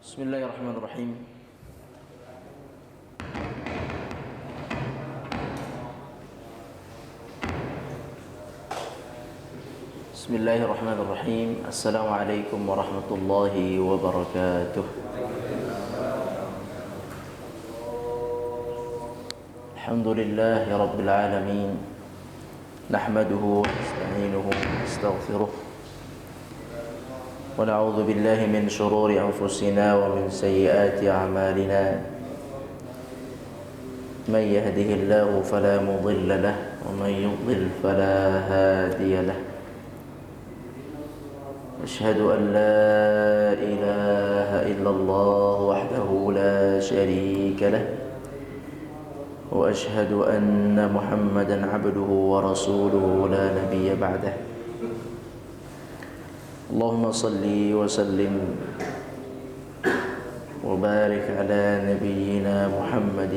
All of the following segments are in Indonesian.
Bismillahirrahmanirrahim. Bismillahirrahmanirrahim. Assalamualaikum warahmatullahi wabarakatuh. Alhamdulillahi rabbil alamin. Nahmaduhu wa nasta'inuhu wa nastaghfiruh. Wa na'udzu billahi min shururi anfusina wa min sayyiati a'malina. Man yahdihillahu fala mudilla lahu wa man yudlil fala hadiya lahu. أشهد أن لا إله إلا الله وحده لا شريك له وأشهد أن محمدا عبده ورسوله لا نبي بعده اللهم صل وسلم وبارك على نبينا محمد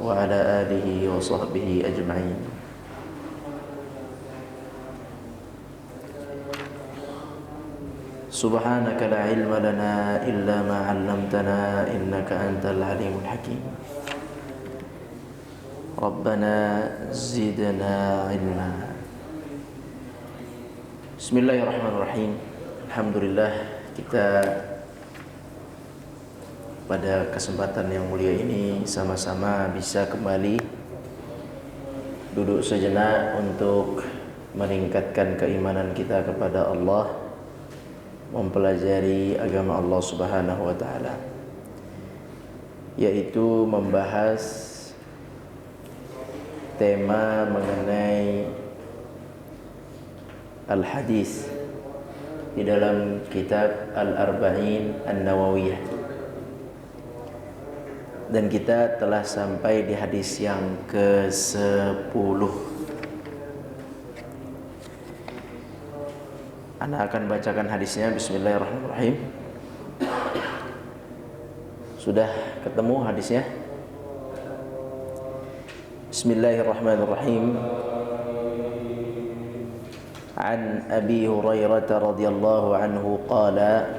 وعلى آله وصحبه أجمعين. Subhanaka la ilma lana illa ma 'allamtana innaka antal alimul hakim. Rabbana zidna ilma. Bismillahirrahmanirrahim. Alhamdulillah, kita pada kesempatan yang mulia ini sama-sama bisa kembali duduk sejenak untuk meningkatkan keimanan kita kepada Allah, mempelajari agama Allah Subhanahu wa taala, yaitu membahas tema mengenai al-hadis di dalam kitab Al-Arba'in An-Nawawiyah. Dan kita telah sampai di hadis yang ke-10. Ana akan bacakan hadisnya. Bismillahirrahmanirrahim. Sudah ketemu hadisnya? Bismillahirrahmanirrahim. An Abi Hurairah radhiyallahu anhu qala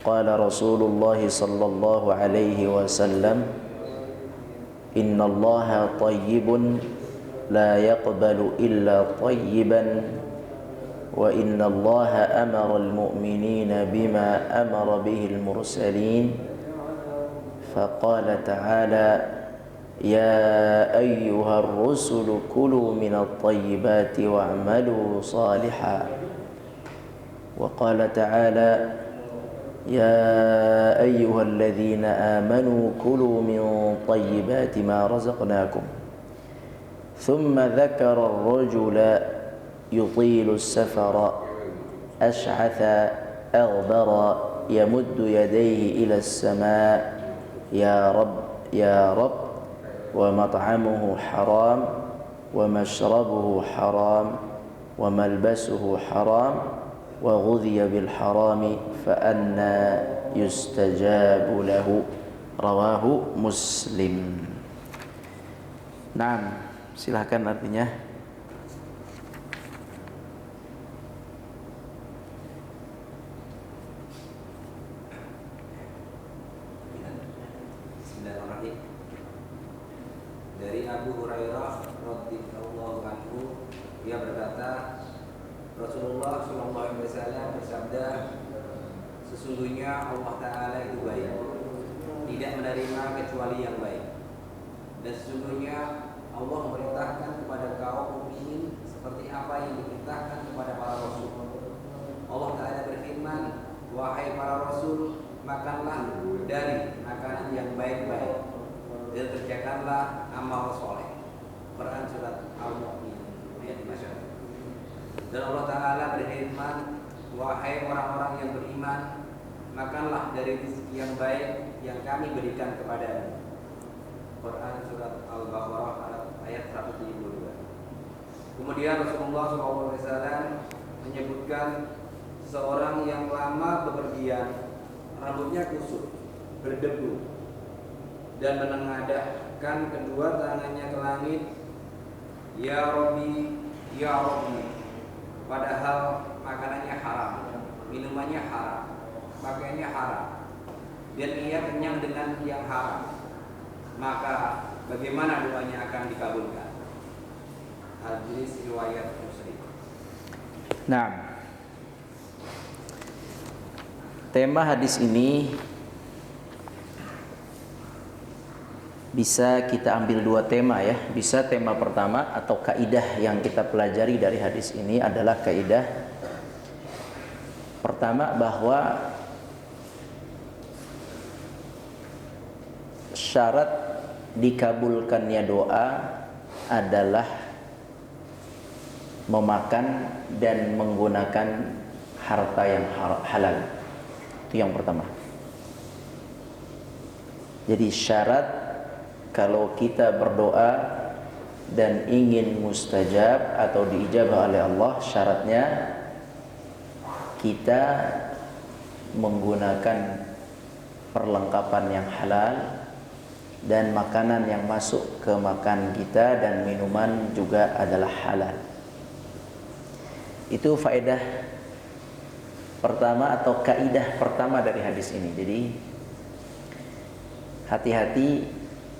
qala Rasulullah sallallahu alaihi wasallam inna Allaha tayyibun la yaqbalu illa tayyiban wa inna Allaha amara al-mu'minina bima amara bihi al-mursalin faqala ta'ala ya ayyuhar rusulu kulu minat tayyibati wa'malu salihan wa qala ta'ala ya ayyuhalladzina amanu kulu min tayyibati ma razaqnakum thumma dhakara ar-rajula يطيل السفر أشعث أغبر يمد يديه إلى السماء يا رب يا رب ومطعمه حرام ومشربه حرام وملبسه حرام وغذي بالحرام فأنى يستجاب له رواه مسلم. Naam, silahkan artinya. Dari Abu Hurairah radhiyallahu anhu, ia berkata, Rasulullah sallallahu alaihi wasallam bersabda, sesungguhnya Allah Ta'ala itu baik, tidak menerima kecuali yang baik. Dan sesungguhnya Allah memerintahkan kepada kaum mukminin seperti apa yang diperintahkan kepada para rasul. Allah Ta'ala berfirman, wahai para rasul, makanlah dari makanan yang baik-baik dan kerjakanlah amal soleh. Quran surat Al-Mu'min ayat 51. Dan Allah Ta'ala berfirman, wahai orang-orang yang beriman, makanlah dari rezeki yang baik yang kami berikan kepadamu. Quran surat Al-Baqarah ayat 172. Kemudian Rasulullah SAW menyebutkan seseorang yang lama bepergian, rambutnya kusut, berdebu, dan menengadahkan kedua tangannya ke langit, ya Rabbi, ya Rabbi, padahal makanannya haram, minumannya haram, pakaiannya haram. dan ia kenyang dengan yang haram, maka bagaimana doanya akan dikabulkan? Hadis riwayat Muslim. Nah, tema hadis ini bisa kita ambil dua tema ya. Bisa tema pertama atau kaidah yang kita pelajari dari hadis ini adalah kaidah pertama, bahwa syarat dikabulkannya doa adalah memakan dan menggunakan harta yang halal. Itu yang pertama. Jadi syarat kalau kita berdoa dan ingin mustajab atau diijabah oleh Allah, syaratnya kita menggunakan perlengkapan yang halal dan makanan yang masuk ke makan kita dan minuman juga adalah halal. Itu faedah pertama atau kaidah pertama dari hadis ini. Jadi hati-hati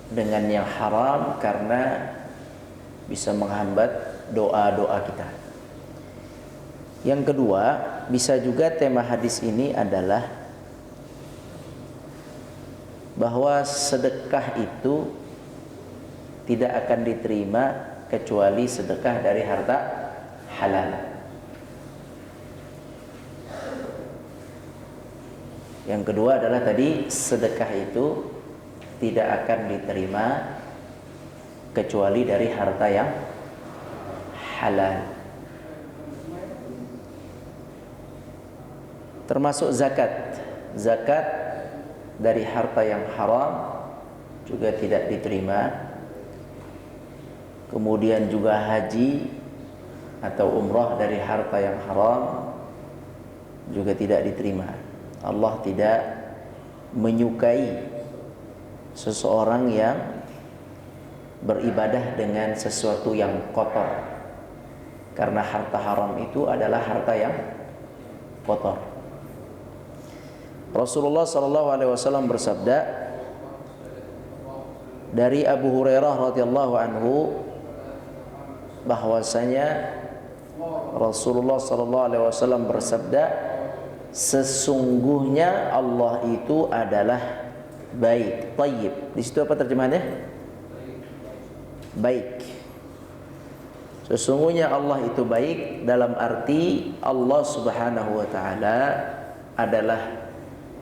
dengan yang haram karena bisa menghambat doa-doa kita. Yang kedua, bisa juga tema hadis ini adalah bahwa sedekah itu tidak akan diterima kecuali sedekah dari harta halal. Yang kedua adalah tadi, sedekah itu tidak akan diterima kecuali dari harta yang halal. Termasuk zakat. Zakat dari harta yang haram juga tidak diterima. Kemudian juga haji atau umrah dari harta yang haram juga tidak diterima. Allah tidak menyukai seseorang yang beribadah dengan sesuatu yang kotor, karena harta haram itu adalah harta yang kotor. Rasulullah SAW bersabda dari Abu Hurairah radhiyallahu anhu bahwasanya Rasulullah SAW bersabda, sesungguhnya Allah itu adalah baik, tayyib. Di situ apa terjemahannya? Baik. Sesungguhnya Allah itu baik dalam arti Allah Subhanahu wa taala adalah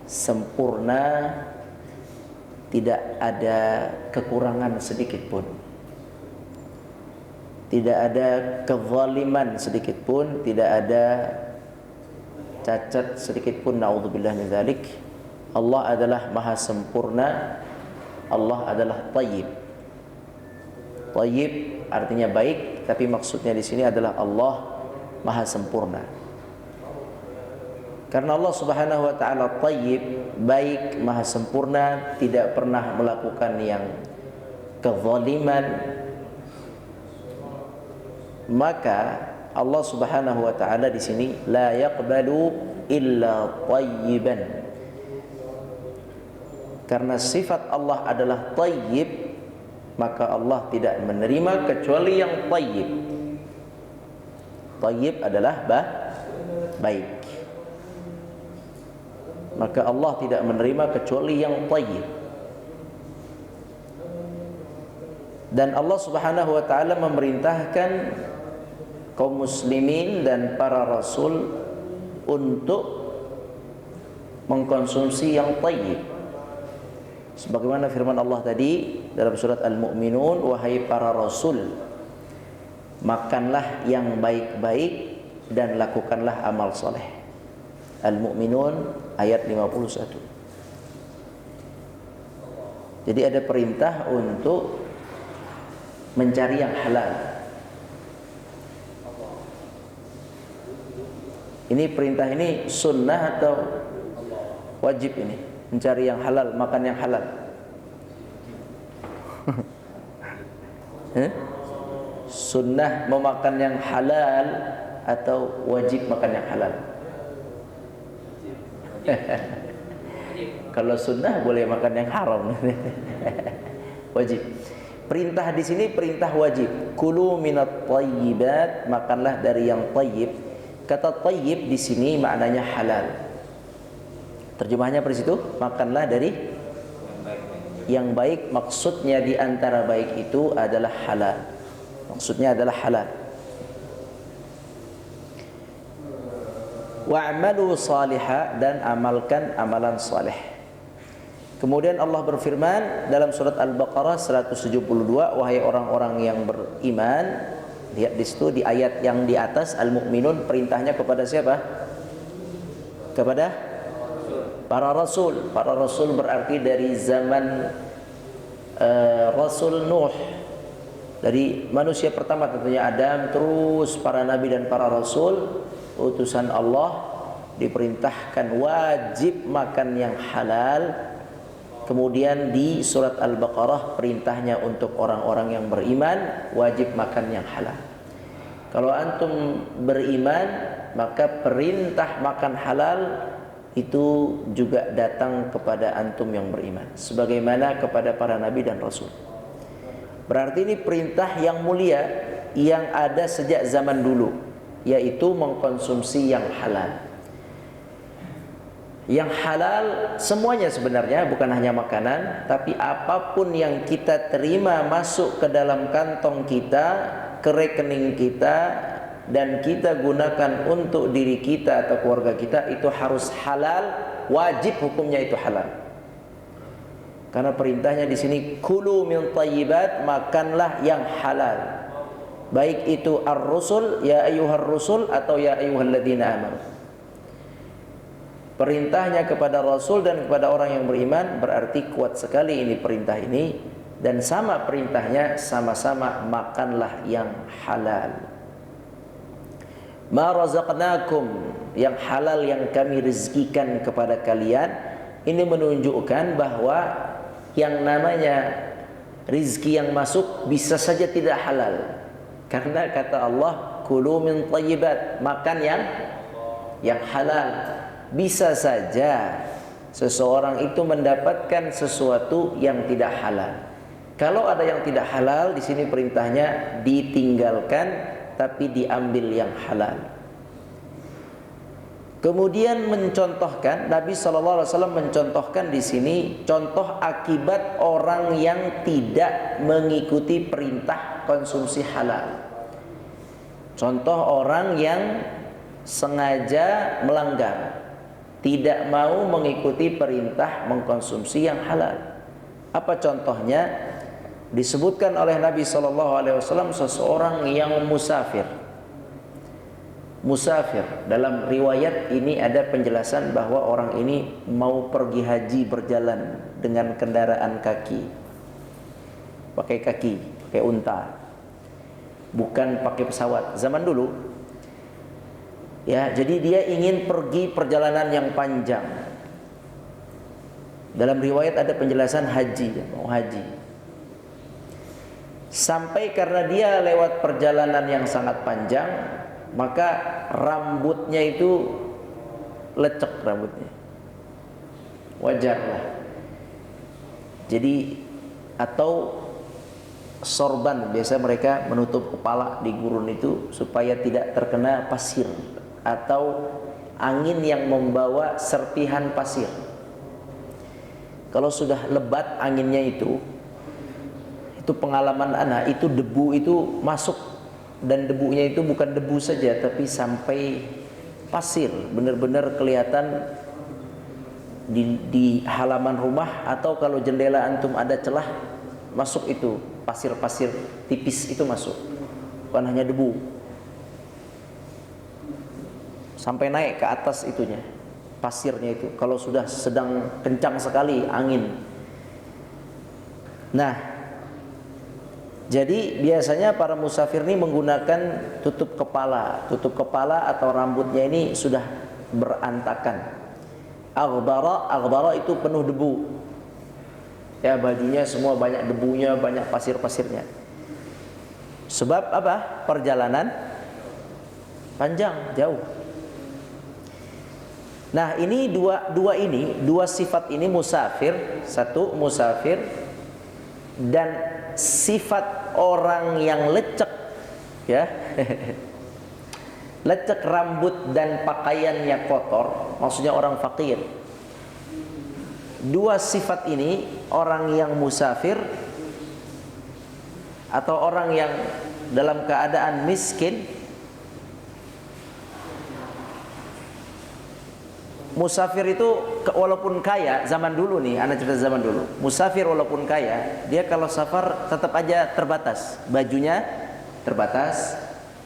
sempurna, tidak ada kekurangan sedikit pun. Tidak ada kezaliman sedikit pun, tidak ada cacat sedikit pun, naudzubillah min dzalik. Allah adalah maha sempurna. Allah adalah tayyib. Tayyib artinya baik, tapi maksudnya di sini adalah Allah maha sempurna. Karena Allah Subhanahu wa taala tayyib, baik, maha sempurna, tidak pernah melakukan yang kezaliman, maka Allah Subhanahu wa taala di sini la yaqbalu illa tayyiban. Karena sifat Allah adalah tayyib, maka Allah tidak menerima kecuali yang tayyib. Tayyib adalah baik. Maka Allah tidak menerima kecuali yang tayyib. Dan Allah Subhanahu wa taala memerintahkan kaum muslimin dan para rasul untuk mengkonsumsi yang tayyib. Sebagaimana firman Allah tadi dalam surat Al-Mu'minun, wahai para rasul, makanlah yang baik-baik dan lakukanlah amal soleh. Al-Mu'minun ayat 51. Jadi ada perintah untuk mencari yang halal. Ini perintah ini sunnah atau wajib ini? Mencari yang halal, makan yang halal. Sunnah memakan yang halal atau wajib makan yang halal? Kalau sunnah boleh makan yang haram. Wajib. Perintah di sini perintah wajib. Kulu minat thayyibat, makanlah dari yang thayyib. Kata thayyib di sini maknanya halal. Terjemahnya pada situ, makanlah dari yang baik. Maksudnya di antara baik itu adalah halal. Maksudnya adalah halal. Wa'malu salihah, dan amalkan amalan saleh. Kemudian Allah berfirman dalam surat Al-Baqarah 172, wahai orang-orang yang beriman. Lihat di situ di ayat yang di atas Al-Mu'minun, perintahnya kepada siapa? Kepada para rasul. Para rasul berarti dari zaman Rasul Nuh, dari manusia pertama tentunya Adam, terus para nabi dan para rasul utusan Allah, diperintahkan wajib makan yang halal. Kemudian di surat Al-Baqarah perintahnya untuk orang-orang yang beriman wajib makan yang halal. Kalau antum beriman, maka perintah makan halal itu juga datang kepada antum yang beriman, sebagaimana kepada para nabi dan rasul. Berarti ini perintah yang mulia yang ada sejak zaman dulu, yaitu mengkonsumsi yang halal. Yang halal semuanya sebenarnya, bukan hanya makanan, tapi apapun yang kita terima masuk ke dalam kantong kita, ke rekening kita, dan kita gunakan untuk diri kita atau keluarga kita, itu harus halal, wajib hukumnya itu halal. Karena perintahnya di sini kulu min thayyibat, makanlah yang halal. Baik itu ar-rusul, ya ayyuhar rusul, atau ya ayyuhalladzina amanu. Perintahnya kepada Rasul dan kepada orang yang beriman berarti kuat sekali ini perintah ini, dan sama perintahnya, sama-sama makanlah yang halal. Ma razaqnakum, yang halal yang kami rezekikan kepada kalian. Ini menunjukkan bahwa yang namanya rizki yang masuk bisa saja tidak halal, karena kata Allah kulu min thayyibat, makan yang halal. Bisa saja seseorang itu mendapatkan sesuatu yang tidak halal. Kalau ada yang tidak halal, di sini perintahnya ditinggalkan, tapi diambil yang halal. Kemudian mencontohkan, Nabi SAW mencontohkan di sini contoh akibat orang yang tidak mengikuti perintah konsumsi halal. Contoh orang yang sengaja melanggar, tidak mau mengikuti perintah mengkonsumsi yang halal. Apa contohnya? Disebutkan oleh Nabi SAW seseorang yang musafir. Musafir, dalam riwayat ini ada penjelasan bahwa orang ini mau pergi haji berjalan dengan kendaraan kaki, pakai kaki, pakai unta, bukan pakai pesawat zaman dulu. Ya, jadi dia ingin pergi perjalanan yang panjang. Dalam riwayat ada penjelasan haji, mau haji. Sampai karena dia lewat perjalanan yang sangat panjang, maka rambutnya itu lecek rambutnya. Wajarlah. Jadi atau sorban, biasa mereka menutup kepala di gurun itu supaya tidak terkena pasir atau angin yang membawa serpihan pasir. Kalau sudah lebat anginnya itu pengalaman anak, itu debu itu masuk, dan debunya itu bukan debu saja tapi sampai pasir, benar-benar kelihatan di halaman rumah, atau kalau jendela antum ada celah masuk itu pasir-pasir tipis itu masuk, bukan hanya debu, sampai naik ke atas itunya, pasirnya itu kalau sudah sedang kencang sekali angin. Nah, jadi biasanya para musafir ini menggunakan tutup kepala atau rambutnya ini sudah berantakan. Aghbara itu penuh debu. Ya, bajunya semua banyak debunya, banyak pasir-pasirnya. Sebab apa? Perjalanan panjang, jauh. Nah, ini dua sifat ini musafir, satu musafir dan sifat orang yang lecek, ya. Lecek rambut dan pakaiannya kotor, maksudnya orang fakir. Dua sifat ini, orang yang musafir atau orang yang dalam keadaan miskin. Musafir itu walaupun kaya, zaman dulu nih, anak cerita zaman dulu. Musafir walaupun kaya, dia kalau safar tetap aja terbatas. Bajunya terbatas,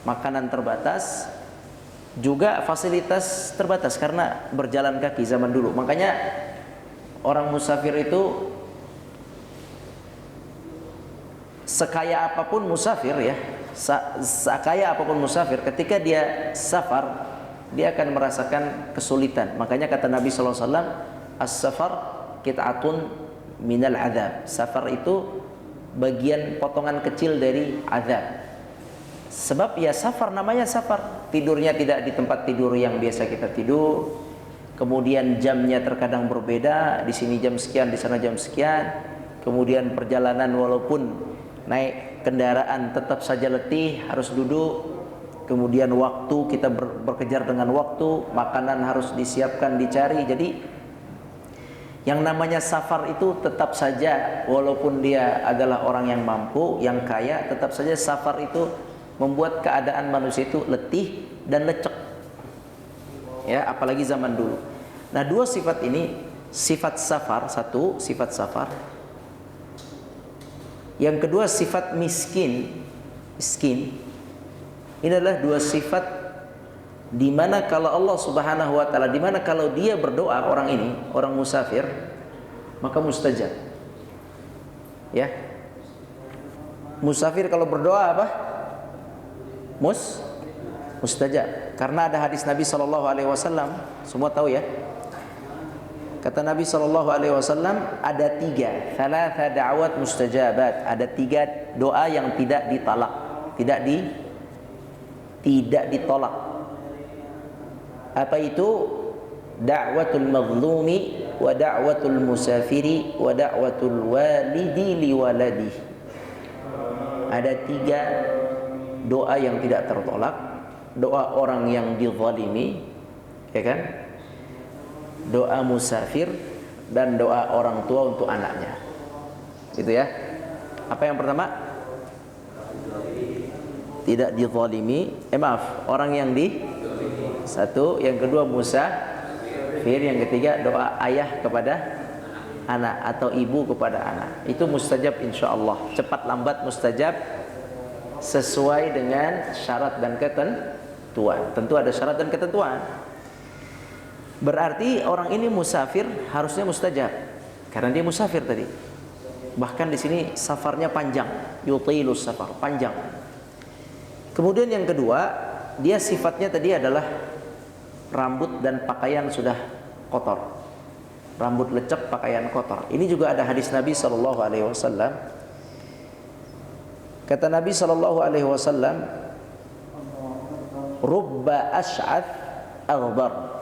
makanan terbatas, juga fasilitas terbatas karena berjalan kaki zaman dulu. Makanya orang musafir itu sekaya apapun musafir, ya, sekaya apapun musafir, ketika dia safar dia akan merasakan kesulitan. Makanya kata Nabi SAW, as-safar qit'atun minal azab. Safar itu bagian potongan kecil dari azab. Sebab ya safar, namanya safar. Tidurnya tidak di tempat tidur yang biasa kita tidur. Kemudian jamnya terkadang berbeda, di sini jam sekian, di sana jam sekian. Kemudian perjalanan walaupun naik kendaraan tetap saja letih, harus duduk. Kemudian waktu kita berkejar dengan waktu, makanan harus disiapkan, dicari. Jadi yang namanya safar itu tetap saja, walaupun dia adalah orang yang mampu, yang kaya, tetap saja safar itu membuat keadaan manusia itu letih dan lecek, ya, apalagi zaman dulu. Nah, dua sifat ini, sifat safar, satu sifat safar, yang kedua sifat miskin. Ini adalah dua sifat di mana kalau Allah Subhanahu wa taala, di mana kalau dia berdoa, orang ini, orang musafir, maka mustajab. Ya. Musafir kalau berdoa apa? Mustajab. Karena ada hadis Nabi SAW, semua tahu ya. Kata Nabi SAW, ada tiga, thalatha da'wat mustajabat. Ada tiga doa yang tidak ditalak, tidak ditolak. Apa itu? Da'watul mazlumi wa da'watul musafiri wa da'watul walidi liwaladi. Ada tiga doa yang tidak tertolak. Doa orang yang dizalimi, ya kan? Doa musafir dan doa orang tua untuk anaknya. Gitu ya. Apa yang pertama? Tidak dizalimi. Orang yang satu, yang kedua musafir, yang ketiga doa ayah kepada anak atau ibu kepada anak. Itu mustajab insyaallah. Cepat lambat mustajab sesuai dengan syarat dan ketentuan. Tentu ada syarat dan ketentuan. Berarti orang ini musafir harusnya mustajab karena dia musafir tadi. Bahkan di sini safarnya panjang, yutilus safar, panjang. Kemudian yang kedua, dia sifatnya tadi adalah rambut dan pakaian sudah kotor. Rambut lecek, pakaian kotor. Ini juga ada hadis Nabi SAW. Kata Nabi SAW, rubba ash'ath aghbar.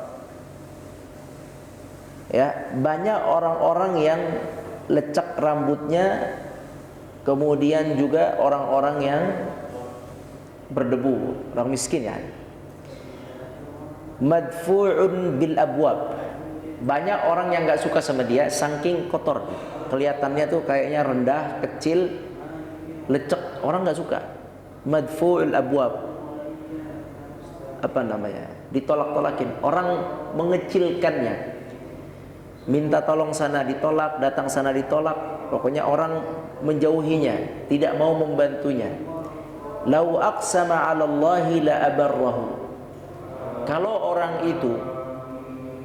Ya, banyak orang-orang yang lecek rambutnya, kemudian juga orang-orang yang berdebu, orang miskin ya. Madfu'un bil abwab. Banyak orang yang enggak suka sama dia saking kotor. Kelihatannya tuh kayaknya rendah, kecil, lecek, orang enggak suka. Madfu'ul abwab. Apa namanya? Ditolak-tolakin, orang mengecilkannya. Minta tolong sana ditolak, datang sana ditolak. Pokoknya orang menjauhinya, tidak mau membantunya. Lau aqsama 'ala Allahi la abarrahu. Kalau orang itu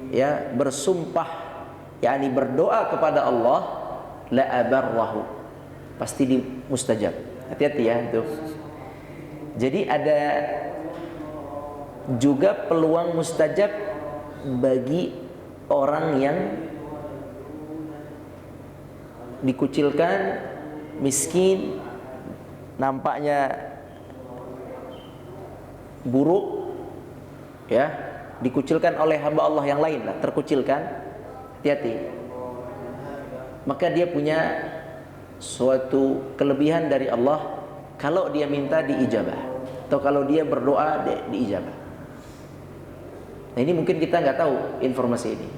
ya bersumpah, yakni berdoa kepada Allah, la abarrahu, pasti mustajab. Hati-hati ya itu. Jadi ada juga peluang mustajab bagi orang yang dikucilkan, miskin, nampaknya buruk, ya, dikucilkan oleh hamba Allah yang lain lah, terkucilkan, hati-hati. Maka dia punya suatu kelebihan dari Allah, kalau dia minta diijabah, atau kalau dia berdoa diijabah. Nah ini mungkin kita nggak tahu informasi ini.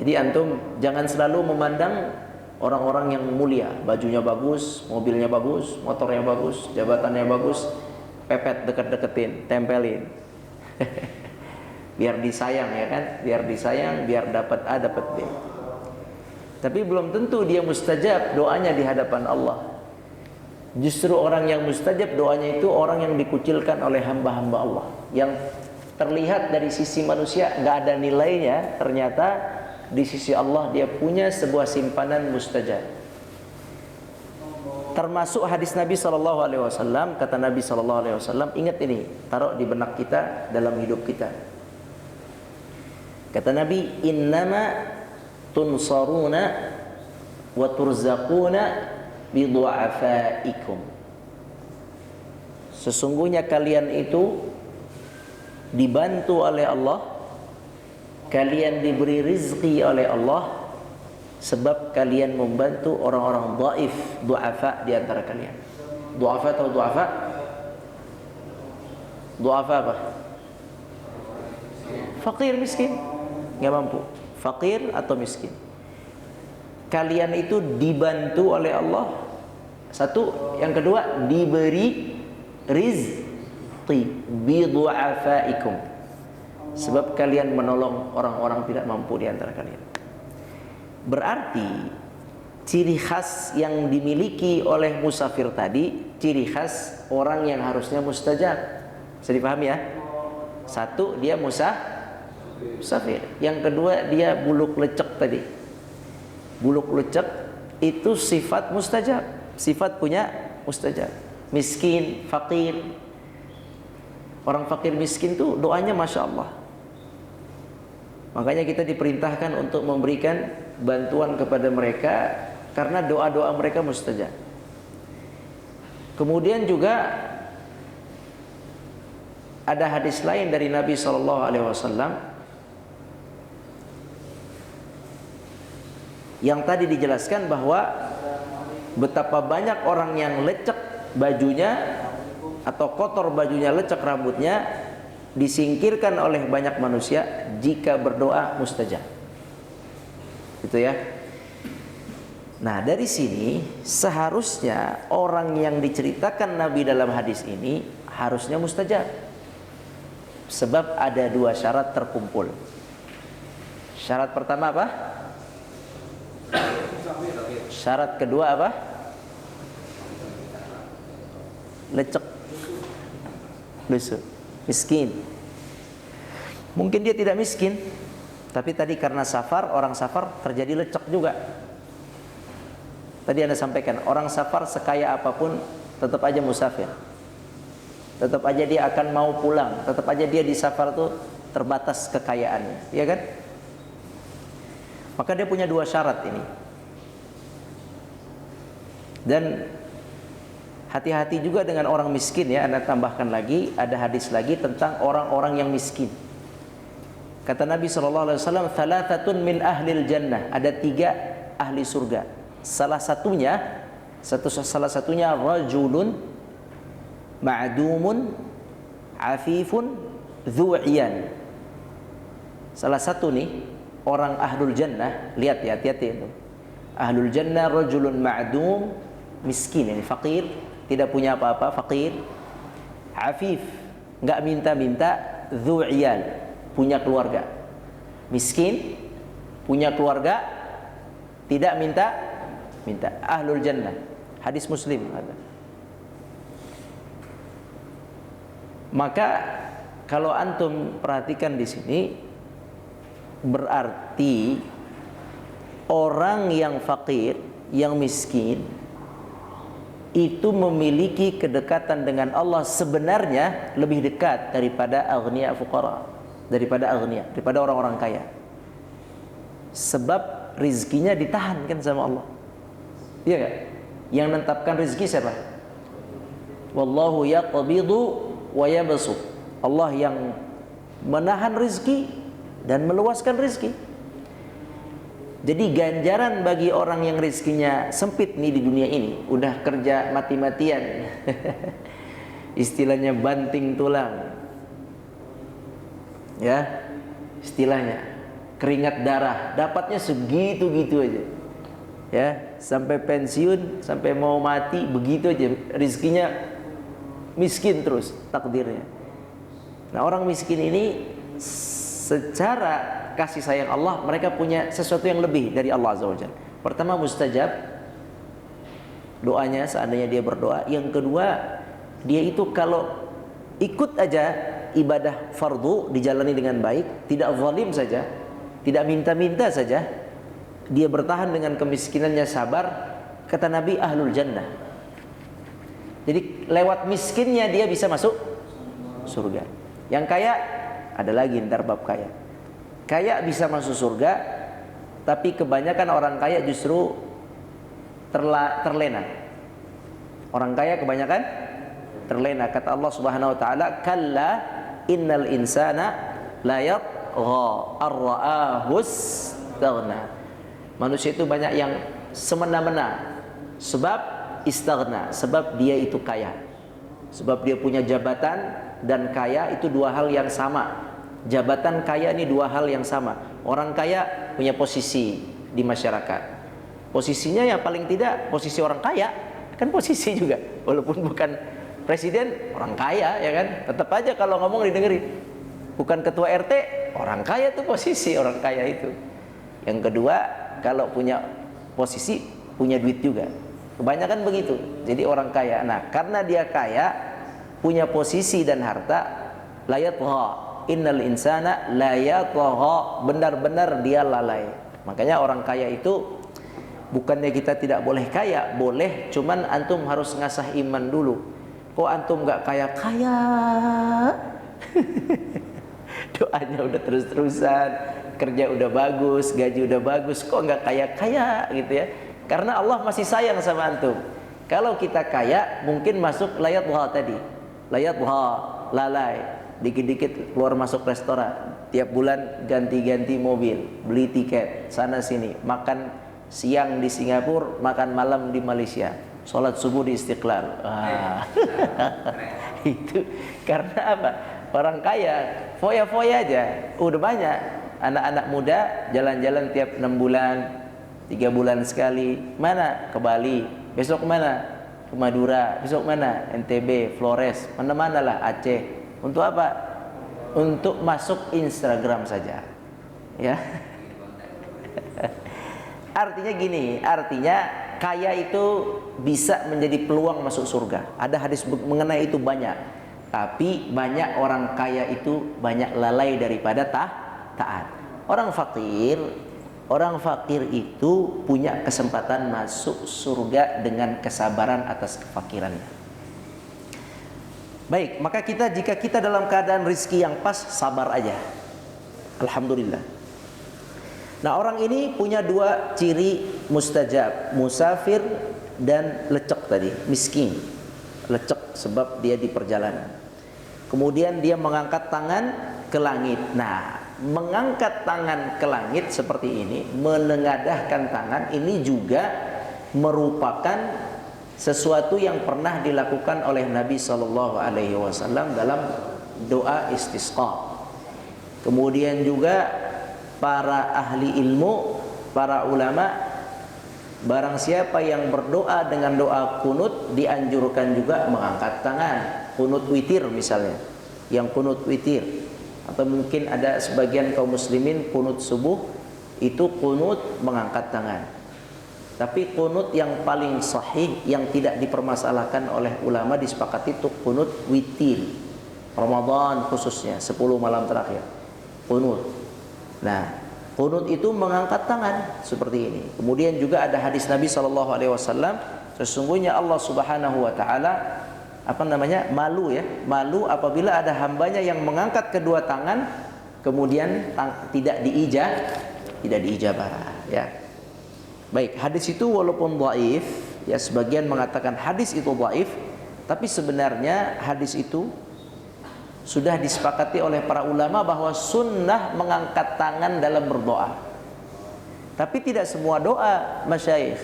Jadi antum jangan selalu memandang orang-orang yang mulia, bajunya bagus, mobilnya bagus, motornya bagus, jabatannya bagus, pepet deket-deketin, tempelin. Biar disayang, ya kan? Biar disayang, biar dapat A dapat B. Tapi belum tentu dia mustajab doanya di hadapan Allah. Justru orang yang mustajab doanya itu orang yang dikucilkan oleh hamba-hamba Allah, yang terlihat dari sisi manusia nggak ada nilainya, ternyata di sisi Allah dia punya sebuah simpanan mustajab. Termasuk hadis Nabi SAW, kata Nabi SAW, ingat ini, taruh di benak kita, dalam hidup kita. Kata Nabi, innama tunsaruna wa turzaquna bidu'afaikum. Sesungguhnya kalian itu dibantu oleh Allah, kalian diberi rizki oleh Allah, sebab kalian membantu orang-orang dhaif, du'afa di antara kalian. Du'afa atau du'afa? Du'afa apa? Fakir, miskin, nggak mampu. Fakir atau miskin. Kalian itu dibantu oleh Allah. Satu, yang kedua diberi rizqi bi du'afaikum. Sebab kalian menolong orang-orang tidak mampu di antara kalian. Berarti ciri khas yang dimiliki oleh musafir tadi, ciri khas orang yang harusnya mustajab. Bisa dipahami ya? Satu, dia musafir. Yang kedua, dia buluk lecek tadi. Buluk lecek itu sifat mustajab, sifat punya mustajab. Miskin, fakir. Orang fakir miskin tuh doanya Masya Allah. Makanya kita diperintahkan untuk memberikan bantuan kepada mereka, karena doa-doa mereka mustajab. Kemudian juga ada hadis lain dari Nabi SAW yang tadi dijelaskan bahwa betapa banyak orang yang lecek bajunya atau kotor bajunya, lecek rambutnya, disingkirkan oleh banyak manusia jika berdoa mustajab. Itu ya. Nah, dari sini seharusnya orang yang diceritakan Nabi dalam hadis ini harusnya mustajab. Sebab ada dua syarat terkumpul. Syarat pertama apa? Syarat kedua apa? Lecek, lusuh, miskin. Mungkin dia tidak miskin, tapi tadi karena safar, orang safar terjadi lecek juga. Tadi Anda sampaikan, orang safar sekaya apapun tetap aja musafir. Tetap aja dia akan mau pulang, tetap aja dia di safar tuh terbatas kekayaannya, ya kan? Maka dia punya dua syarat ini. Dan hati-hati juga dengan orang miskin ya. Anda tambahkan lagi, ada hadis lagi tentang orang-orang yang miskin. Kata Nabi SAW, thalathatun min ahlil jannah. Ada 3 ahli surga. Salah satunya rajulun ma'dumun afifun dzu'iyan. Salah satu nih orang ahlul jannah, lihat ya, hati-hati itu. Ahlul jannah rajulun ma'dum, miskin, ini fakir, tidak punya apa-apa, fakir. Afif, enggak minta-minta, dzu'iyal, punya keluarga. Miskin, punya keluarga, tidak minta. Ahlul jannah. Hadis Muslim ada. Maka kalau antum perhatikan di sini, berarti orang yang fakir, yang miskin itu memiliki kedekatan dengan Allah sebenarnya lebih dekat daripada aghnia fuqara, daripada orang-orang kaya. Sebab rizkinya ditahan kan sama Allah. Iya enggak? Yang menetapkan rizki siapa? Wallahu yaqbidu wa yabsut. Allah yang menahan rizki dan meluaskan rizki. Jadi ganjaran bagi orang yang rizkinya sempit nih di dunia ini, udah kerja mati-matian, istilahnya banting tulang, ya, istilahnya keringat darah, dapatnya segitu-gitu aja, ya, sampai pensiun, sampai mau mati begitu aja, rizkinya miskin terus takdirnya. Nah, orang miskin ini secara kasih sayang Allah, mereka punya sesuatu yang lebih dari Allah Azza wa Jalla. Pertama, mustajab doanya seandainya dia berdoa. Yang kedua, dia itu kalau ikut aja ibadah fardu dijalani dengan baik, tidak zalim saja, tidak minta-minta saja, dia bertahan dengan kemiskinannya, sabar, kata Nabi, ahlul jannah. Jadi lewat miskinnya dia bisa masuk surga. Yang kaya ada lagi ntar bab kaya. Kaya bisa masuk surga, tapi kebanyakan orang kaya justru terlena. Orang kaya kebanyakan terlena. Kata Allah Subhanahu wa taala, "Kalla innal insana la yatgha ar-ra'ahu istaghna." Manusia itu banyak yang semena-mena sebab istaghna, sebab dia itu kaya. Sebab dia punya jabatan dan kaya itu dua hal yang sama. Jabatan, kaya ini dua hal yang sama. Orang kaya punya posisi di masyarakat. Posisinya ya paling tidak posisi orang kaya, kan posisi juga. Walaupun bukan presiden, orang kaya ya kan. Tetap aja kalau ngomong didengerin. Bukan ketua RT, orang kaya tuh posisi orang kaya itu. Yang kedua, kalau punya posisi, punya duit juga. Kebanyakan begitu. Jadi orang kaya. Nah, karena dia kaya, punya posisi dan harta, layatha. Innal insana la yatgha, benar-benar dia lalai. Makanya orang kaya itu bukannya kita tidak boleh kaya, boleh, cuman antum harus ngasah iman dulu. Kok antum nggak kaya-kaya? Doanya udah terus-terusan, kerja udah bagus, gaji udah bagus, kok nggak kaya-kaya gitu ya? Karena Allah masih sayang sama antum. Kalau kita kaya, mungkin masuk layatgha tadi, layatgha, lalai. Dikit-dikit keluar masuk restoran, tiap bulan ganti-ganti mobil, beli tiket sana sini, makan siang di Singapura, makan malam di Malaysia, sholat subuh di Istiqlal. Itu karena apa? Orang kaya foya-foya aja, udah banyak. Anak-anak muda jalan-jalan tiap 6 bulan, 3 bulan sekali. Mana? Ke Bali. Besok mana? Ke Madura. Besok mana? NTB, Flores, mana-mana lah, Aceh. Untuk apa? Untuk masuk Instagram saja, ya. Artinya gini, artinya kaya itu bisa menjadi peluang masuk surga. Ada hadis mengenai itu banyak. Tapi banyak orang kaya itu banyak lalai daripada taat. Orang fakir itu punya kesempatan masuk surga dengan kesabaran atas kefakirannya. Baik, maka jika kita dalam keadaan rizki yang pas, sabar aja. Alhamdulillah. Nah, orang ini punya dua ciri mustajab, musafir dan lecek tadi, miskin. Lecek sebab dia di perjalanan. Kemudian dia mengangkat tangan ke langit. Nah, mengangkat tangan ke langit seperti ini, menengadahkan tangan, ini juga merupakan sesuatu yang pernah dilakukan oleh Nabi SAW dalam doa istisqa. Kemudian juga para ahli ilmu, para ulama, barang siapa yang berdoa dengan doa kunut, dianjurkan juga mengangkat tangan. Kunut witir misalnya, yang kunut witir. Atau mungkin ada sebagian kaum muslimin kunut subuh, itu kunut mengangkat tangan. Tapi kunut yang paling sahih, yang tidak dipermasalahkan oleh ulama, disepakati itu kunut witir. Ramadan khususnya 10 malam terakhir kunut. Nah, kunut itu mengangkat tangan seperti ini. Kemudian juga ada hadis Nabi SAW, sesungguhnya Allah Subhanahu wa taala malu ya, malu apabila ada hambanya yang mengangkat kedua tangan kemudian tidak diijabah ya. Baik, hadis itu walaupun dhaif, ya sebagian mengatakan hadis itu dhaif, tapi sebenarnya hadis itu sudah disepakati oleh para ulama bahwa sunnah mengangkat tangan dalam berdoa. Tapi tidak semua doa, masyayikh.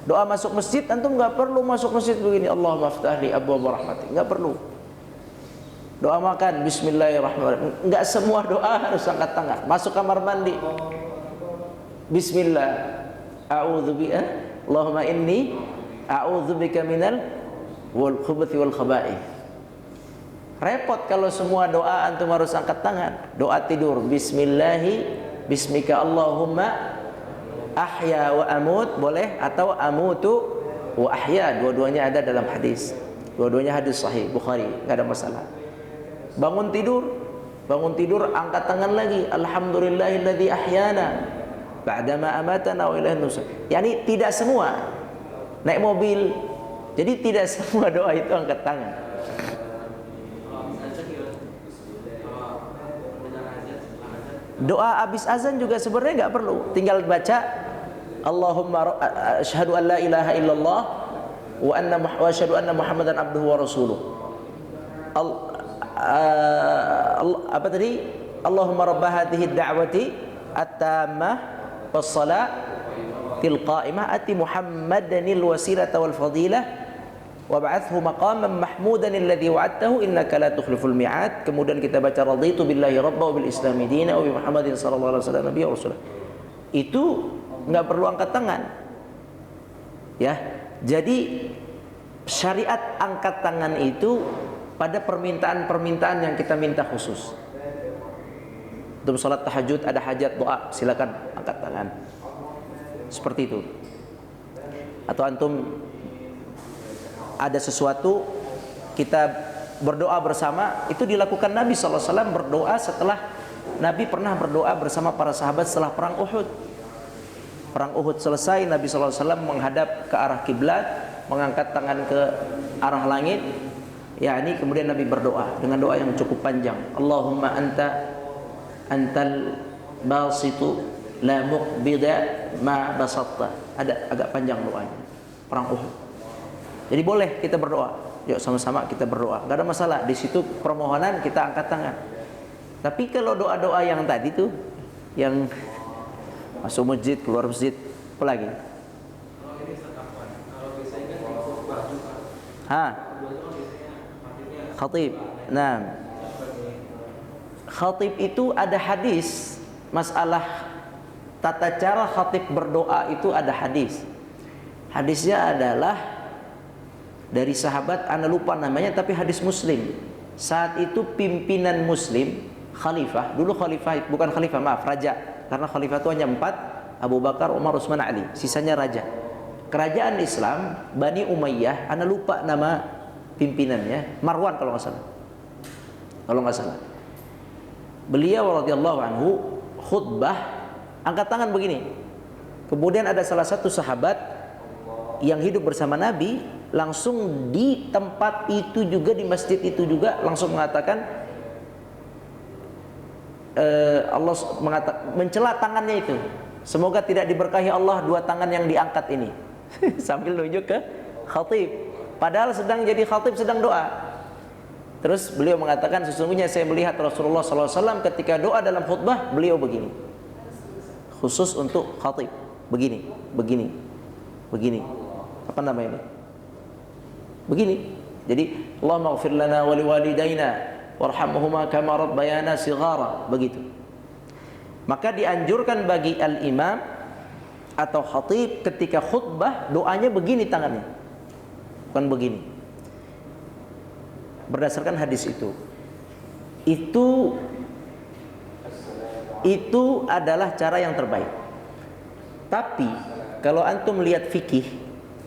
Doa masuk masjid, antum nggak perlu masuk masjid begini, Allahumma aftah li abwaab rahmatik, nggak perlu. Doa makan, Bismillahirrahmanirrahim, nggak semua doa harus angkat tangan. Masuk kamar mandi, Bismillah, a'udzubika, Allahumma inni a'udzubika minal khubuthi wal khaba'ith. Repot kalau semua doa antum harus angkat tangan. Doa tidur, Bismillahi, Bismika Allahumma ahya wa amut boleh, atau amutu wa ahya, dua-duanya ada dalam hadis. Dua-duanya hadis sahih Bukhari, enggak ada masalah. Bangun tidur angkat tangan lagi, alhamdulillahilladzi ahyana ba'dama amatana wa ilaihin nusyur. Yani tidak semua. Naik mobil, jadi tidak semua doa itu angkat tangan. Doa habis azan juga sebenarnya nggak perlu, tinggal baca Allahumma asyhadu an la ilaha illallah wa asyhadu anna Muhammadan abduhu wa rasuluh. Apa tadi? Allahumma rabb hadhihi ad-da'wati at-tammah was-salatil qa'imah ati Muhammadanil wasilata wal fadilah wab'athhu maqaman mahmudan alladhi wa'adtahu innaka la tukhliful mi'ad. Kemudian kita baca raditu billahi rabba wa bil islami dina wa bi Muhammadin sallallahu alaihi wasallam nabiyya wa rasulah. Itu enggak perlu angkat tangan. Ya. Jadi syariat angkat tangan itu pada permintaan-permintaan yang kita minta khusus. Untuk salat tahajud ada hajat doa, silakan angkat tangan. Seperti itu. Atau antum ada sesuatu kita berdoa bersama, itu dilakukan Nabi SAW berdoa setelah Nabi pernah berdoa bersama para sahabat setelah perang Uhud. Perang Uhud selesai, Nabi SAW menghadap ke arah kiblat, mengangkat tangan ke arah langit, yakni kemudian Nabi berdoa dengan doa yang cukup panjang. Allahumma antal basitu la muqbida ma basatta. Ada agak panjang doanya. Perang Uhud. Jadi boleh kita berdoa. Yuk sama-sama kita berdoa. Gak ada masalah. Di situ permohonan kita angkat tangan. Tapi kalau doa-doa yang tadi tuh, yang masuk masjid, keluar masjid, apa lagi? Khatib. Nah, khatib itu ada hadis. Masalah tata cara khatib berdoa itu ada hadis. Hadisnya adalah dari sahabat, ana lupa namanya, tapi hadis Muslim. Saat itu pimpinan Muslim, khalifah, dulu khalifah, bukan khalifah, maaf, raja. Karena khalifah itu hanya 4, Abu Bakar, Umar, Utsman, Ali. Sisanya raja. Kerajaan Islam, Bani Umayyah, ana lupa nama pimpinannya, Marwan kalau nggak salah. Kalau nggak salah. Beliau radhiyallahu anhu khutbah, angkat tangan begini. Kemudian ada salah satu sahabat yang hidup bersama Nabi, langsung di tempat itu juga, di masjid itu juga langsung mengatakan, Allah mencela tangannya itu, semoga tidak diberkahi Allah dua tangan yang diangkat ini. Sambil nunjuk ke khatib, padahal sedang jadi khatib, sedang doa. Terus beliau mengatakan, sesungguhnya saya melihat Rasulullah SAW ketika doa dalam khutbah, beliau begini, khusus untuk khatib, begini. Apa namanya ini? Begini. Jadi, Allahumma ighfir lana wa liwalidayna warhamhuma kama rabbayana shighara, begitu. Maka dianjurkan bagi al-imam atau khatib ketika khutbah doanya begini tangannya. Bukan begini. Berdasarkan hadis itu. Itu adalah cara yang terbaik. Tapi kalau antum melihat fikih,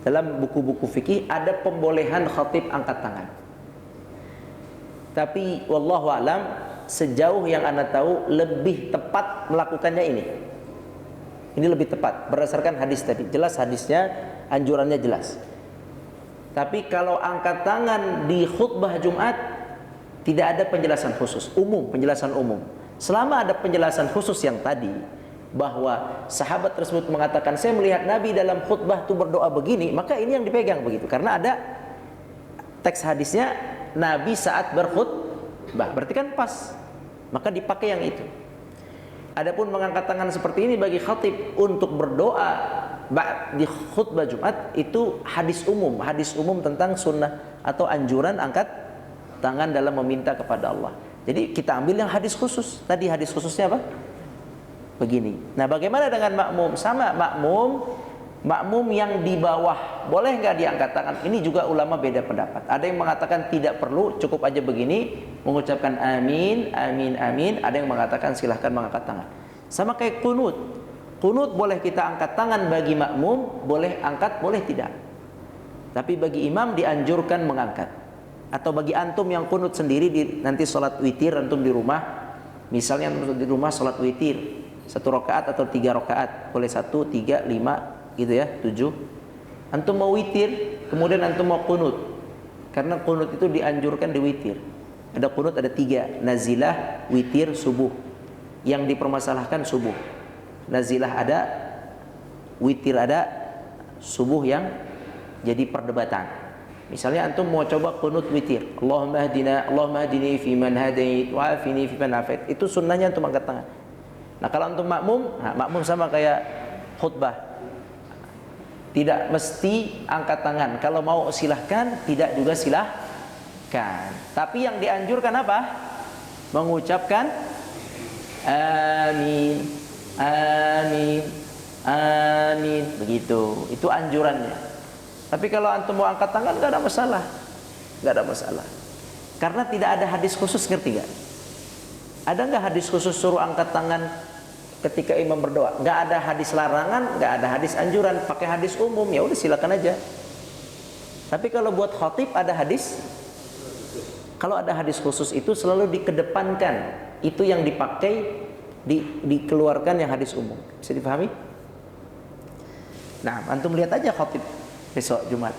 dalam buku-buku fikih ada pembolehan khatib angkat tangan. Tapi wallahu alam, sejauh yang anda tahu lebih tepat melakukannya ini. Ini lebih tepat berdasarkan hadis tadi. Jelas hadisnya, anjurannya jelas. Tapi kalau angkat tangan di khutbah Jumat tidak ada penjelasan khusus, penjelasan umum. Selama ada penjelasan khusus yang tadi, bahwa sahabat tersebut mengatakan saya melihat Nabi dalam khutbah itu berdoa begini, maka ini yang dipegang begitu. Karena ada teks hadisnya, Nabi saat berarti kan pas, maka dipakai yang itu. Adapun mengangkat tangan seperti ini bagi khatib untuk berdoa di khutbah Jumat itu hadis umum tentang sunnah atau anjuran angkat tangan dalam meminta kepada Allah. Jadi kita ambil yang hadis khusus. Tadi hadis khususnya apa? Begini. Nah, bagaimana dengan makmum? Sama, makmum yang di bawah boleh nggak diangkat tangan? Ini juga ulama beda pendapat. Ada yang mengatakan tidak perlu, cukup aja begini mengucapkan amin, amin, amin. Ada yang mengatakan silahkan mengangkat tangan. Sama kayak kunut. Kunut boleh kita angkat tangan bagi makmum, boleh angkat, boleh tidak. Tapi bagi imam dianjurkan mengangkat. Atau bagi antum yang kunut sendiri nanti sholat witir antum di rumah, misalnya antum di rumah sholat witir 1 rakaat atau 3 rakaat, boleh 1, 3, 5 gitu ya, 7. Antum mau witir, kemudian antum mau kunut. Karena kunut itu dianjurkan di witir. Ada kunut ada 3, nazilah, witir, subuh. Yang dipermasalahkan subuh. Nazilah ada, witir ada, subuh yang jadi perdebatan. Misalnya antum mau coba kunut witir, Allahumma hadini fi man hadait wa afini fi man afait. Itu sunnahnya antum angkat tangan. Nah, kalau antum makmum sama kayak khutbah. Tidak mesti angkat tangan. Kalau mau silahkan, tidak juga silahkan. Tapi yang dianjurkan apa? Mengucapkan amin, amin, amin, begitu. Itu anjurannya. Tapi kalau antum mau angkat tangan nggak ada masalah, nggak ada masalah. Karena tidak ada hadis khusus, ngerti nggak? Ada nggak hadis khusus suruh angkat tangan ketika imam berdoa? Nggak ada hadis larangan, nggak ada hadis anjuran. Pakai hadis umum, ya udah silakan aja. Tapi kalau buat khatib ada hadis. Kalau ada hadis khusus itu selalu dikedepankan. Itu yang dipakai, dikeluarkan yang hadis umum. Bisa dipahami? Nah, antum lihat aja khatib besok Jumat.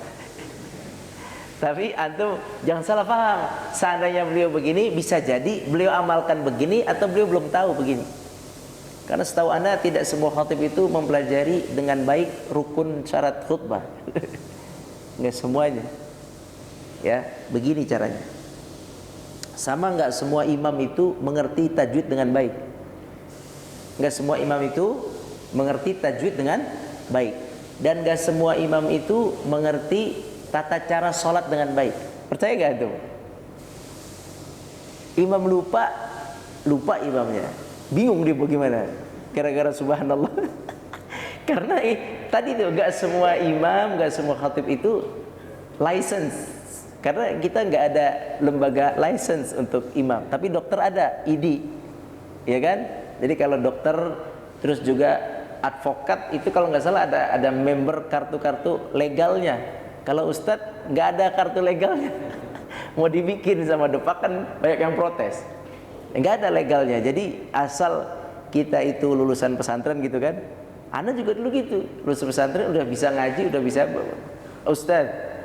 Tapi antum jangan salah paham. Seandainya beliau begini, bisa jadi beliau amalkan begini atau beliau belum tahu begini. Karena setahu Anda tidak semua khatib itu mempelajari dengan baik rukun syarat khutbah. Nggak semuanya. Ya, begini caranya. Sama nggak semua imam itu mengerti tajwid dengan baik. Nggak semua imam itu mengerti tajwid dengan baik. Dan nggak semua imam itu mengerti tata cara sholat dengan baik. Percaya nggak itu? Imam lupa imamnya. Bingung dia bagaimana. Gara-gara subhanallah. Karena tadi tuh nggak semua imam, nggak semua khatib itu license. Karena kita nggak ada lembaga license untuk imam. Tapi dokter ada, ID, ya kan? Jadi kalau dokter terus juga advokat itu kalau nggak salah ada member kartu-kartu legalnya. Kalau ustadz nggak ada kartu legalnya. Mau dibikin sama Depak kan banyak yang protes. Nggak ada legalnya. Jadi asal kita itu lulusan pesantren gitu kan. Anda juga dulu gitu, lulusan pesantren udah bisa ngaji, udah bisa ustadz.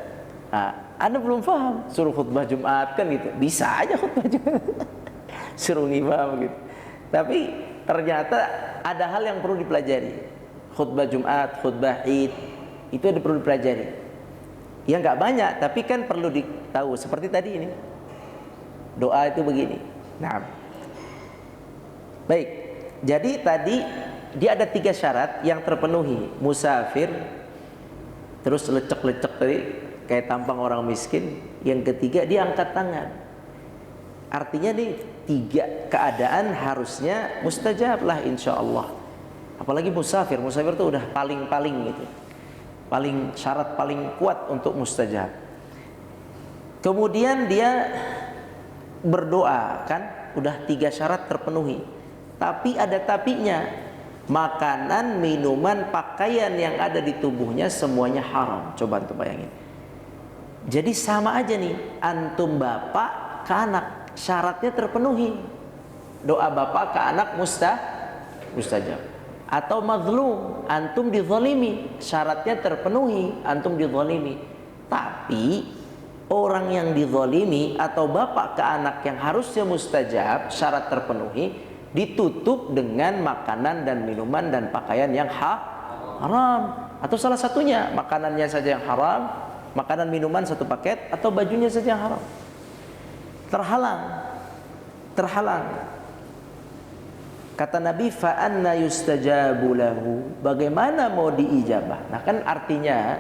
Nah, Anda belum paham, suruh khutbah Jumat kan gitu. Bisa aja khutbah Jumat. Suruh ngimam gitu. Tapi ternyata ada hal yang perlu dipelajari. Khutbah Jumat, khutbah Id, itu ada perlu dipelajari. Ya nggak banyak, tapi kan perlu ditahu. Seperti tadi ini, doa itu begini. Nah, baik. Jadi tadi dia ada 3 syarat yang terpenuhi. Musafir, terus lecek-lecek tadi kayak tampang orang miskin. Yang ketiga dia angkat tangan. Artinya nih 3 keadaan harusnya mustajab lah insya Allah. Apalagi musafir itu udah paling gitu, paling syarat paling kuat untuk mustajab. Kemudian dia berdoa kan, udah 3 syarat terpenuhi. Tapi ada tapinya, makanan, minuman, pakaian yang ada di tubuhnya semuanya haram. Coba antum bayangin. Jadi sama aja nih, antum bapak ke anak, syaratnya terpenuhi. Doa bapak ke anak mustajab. Atau mazlum, antum dizalimi, syaratnya terpenuhi, antum dizalimi. Tapi orang yang dizalimi atau bapak ke anak yang harusnya mustajab, syarat terpenuhi, ditutup dengan makanan dan minuman dan pakaian yang haram. Atau salah satunya, makanannya saja yang haram, makanan minuman 1 paket, atau bajunya saja yang haram. Terhalang. terhalang. Kata Nabi, fa anna yustajabu lahu, bagaimana mau diijabah? Nah, kan artinya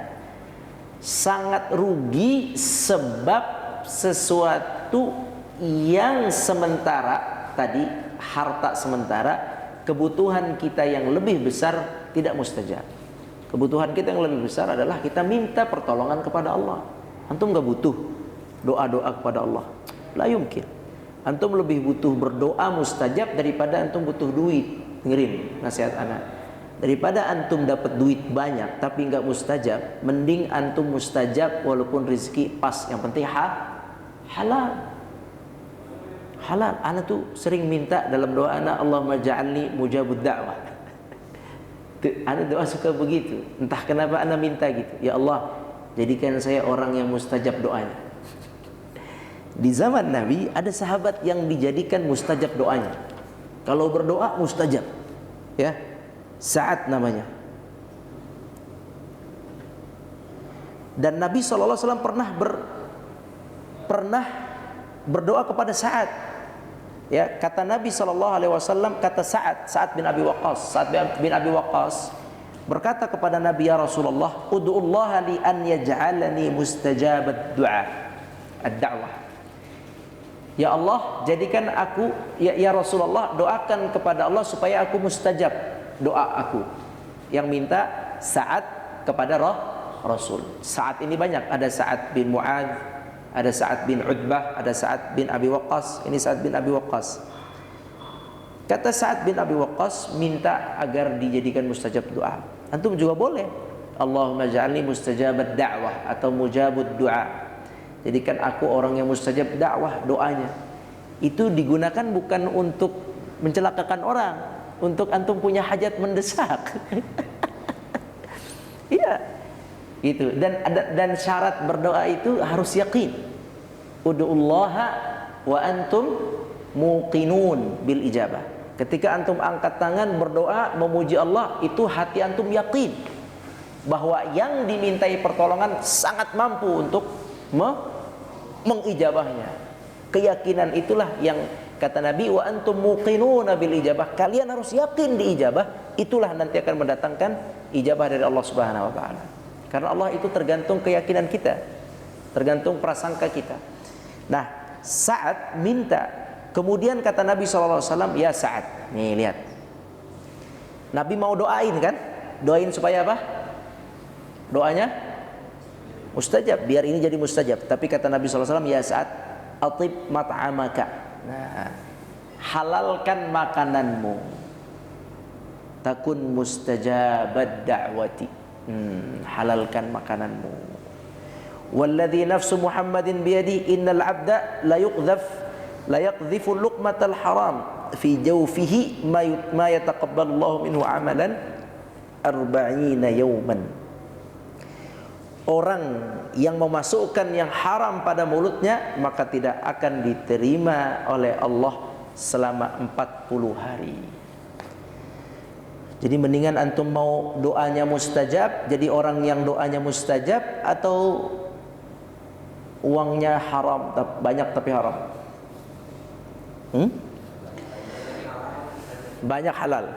sangat rugi sebab sesuatu yang sementara tadi, harta sementara, kebutuhan kita yang lebih besar tidak mustajab. Kebutuhan kita yang lebih besar adalah kita minta pertolongan kepada Allah. Antum gak butuh doa-doa kepada Allah, la yumkin. Antum lebih butuh berdoa mustajab daripada antum butuh duit. Dengerin nasihat anak. Daripada antum dapat duit banyak tapi nggak mustajab, mending antum mustajab walaupun rezeki pas, yang penting halal. Halal. Anak tuh sering minta dalam doa anak, Allahumma ja'alni mujabud da'wah. Anak doa suka begitu. Entah kenapa anak minta gitu. Ya Allah, jadikan saya orang yang mustajab doanya. Di zaman Nabi ada sahabat yang dijadikan mustajab doanya. Kalau berdoa mustajab. Ya. Sa'ad namanya. Dan Nabi SAW pernah berdoa kepada Sa'ad. Ya, kata Nabi SAW, kata Sa'ad bin Abi Waqqas berkata kepada Nabi, ya Rasulullah, ud'ullaha li an yaj'alani mustajabat du'a, ad-da'wah. Ya Allah, jadikan aku, ya Rasulullah, doakan kepada Allah supaya aku mustajab doa aku. Yang minta Sa'ad kepada Rasul. Sa'ad ini banyak, ada Sa'ad bin Mu'adz, ada Sa'ad bin Utbah, ada Sa'ad bin Abi Waqqas. Ini Sa'ad bin Abi Waqqas. Kata Sa'ad bin Abi Waqqas minta agar dijadikan mustajab doa. Antum juga boleh. Allahumma ja'alni mustajabat da'wah atau mujabud du'a. Jadikan aku orang yang mustajab dakwah doanya. Itu digunakan bukan untuk mencelakakan orang, untuk antum punya hajat mendesak. Iya. Itu. Dan syarat berdoa itu harus yakin. Ud'ullaha wa antum muqinun bil ijabah. Ketika antum angkat tangan berdoa memuji Allah, itu hati antum yakin bahwa yang dimintai pertolongan sangat mampu untuk mengijabahnya. Keyakinan itulah yang kata Nabi, wa antum muqinuna bil ijabah. Kalian harus yakin diijabah. Itulah nanti akan mendatangkan ijabah dari Allah Subhanahu wa taala. Karena Allah itu tergantung keyakinan kita, tergantung prasangka kita. Nah, Sa'ad minta. Kemudian kata Nabi SAW, ya Sa'ad, nih lihat, Nabi mau doain kan? Doain supaya apa? Doanya mustajab, biar ini jadi mustajab. Tapi kata Nabi SAW, ya Sa'ad, atib mat'amaka. Nah, halalkan makananmu, takun mustajabad da'wati. Halalkan makananmu. Walladhi nafsu Muhammadin biyadi, innal abda la yaqdhifu luqmatal haram fi jawfihi ma yataqabbalu Allahu minhu amalan 40 yawman. Orang yang memasukkan yang haram pada mulutnya, maka tidak akan diterima oleh Allah selama 40 hari. Jadi mendingan antum mau doanya mustajab, jadi orang yang doanya mustajab, atau uangnya haram, banyak tapi haram? Banyak halal.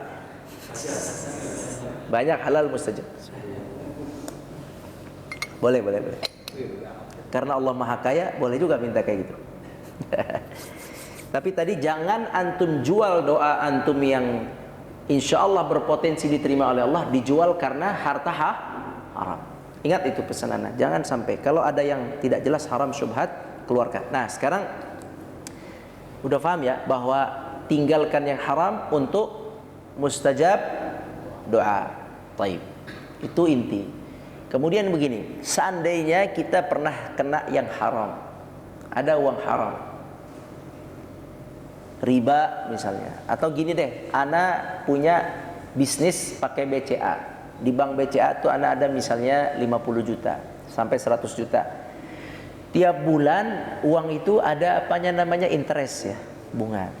Banyak halal mustajab. Boleh. Karena Allah Maha Kaya, boleh juga minta kayak gitu. Tapi tadi jangan antum jual doa antum yang insya Allah berpotensi diterima oleh Allah, dijual karena harta haram. Ingat itu pesanannya. Jangan sampai. Kalau ada yang tidak jelas haram syubhat, keluarkan. Nah, sekarang udah paham ya bahwa tinggalkan yang haram untuk mustajab doa. Taib. Itu inti. Kemudian begini, seandainya kita pernah kena yang haram, ada uang haram, riba misalnya, atau gini deh, ana punya bisnis pakai BCA, di bank BCA tuh ana ada misalnya 50 juta sampai 100 juta. Tiap bulan uang itu ada apanya namanya interest ya, bunga,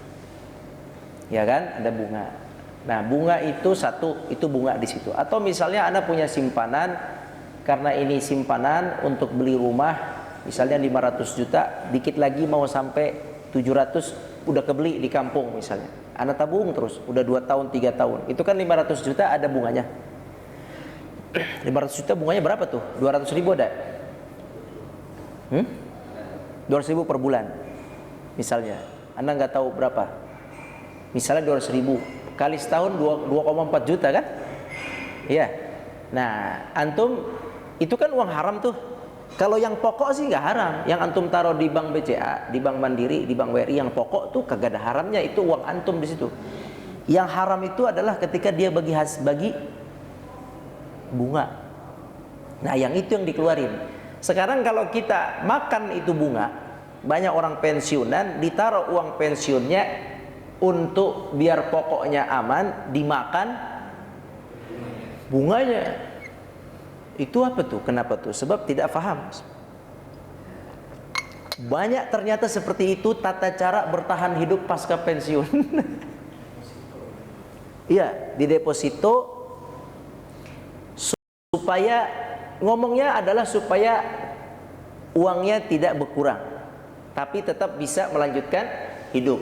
ya kan, ada bunga. Nah, bunga itu satu, itu bunga di situ. Atau misalnya ana punya simpanan, karena ini simpanan untuk beli rumah misalnya 500 juta, dikit lagi mau sampai 700 udah kebeli di kampung misalnya. Anda tabung terus, udah 2 tahun, 3 tahun. Itu kan 500 juta ada bunganya. 500 juta bunganya berapa tuh? 200 ribu ada? 200 ribu per bulan. Misalnya, Anda nggak tahu berapa. Misalnya 200 ribu. Kali setahun 2,4 juta kan? Iya. Nah, antum itu kan uang haram tuh. Kalau yang pokok sih nggak haram. Yang antum taruh di bank BCA, di bank Mandiri, di bank BRI yang pokok tuh kagak ada haramnya. Itu uang antum di situ. Yang haram itu adalah ketika dia bagi bunga. Nah, yang itu yang dikeluarin. Sekarang kalau kita makan itu bunga, banyak orang pensiunan ditaruh uang pensiunnya untuk biar pokoknya aman, dimakan bunganya. Itu apa tuh? Kenapa tuh? Sebab tidak paham. Banyak ternyata seperti itu tata cara bertahan hidup pasca pensiun. Iya, di deposito supaya ngomongnya adalah supaya uangnya tidak berkurang, tapi tetap bisa melanjutkan hidup.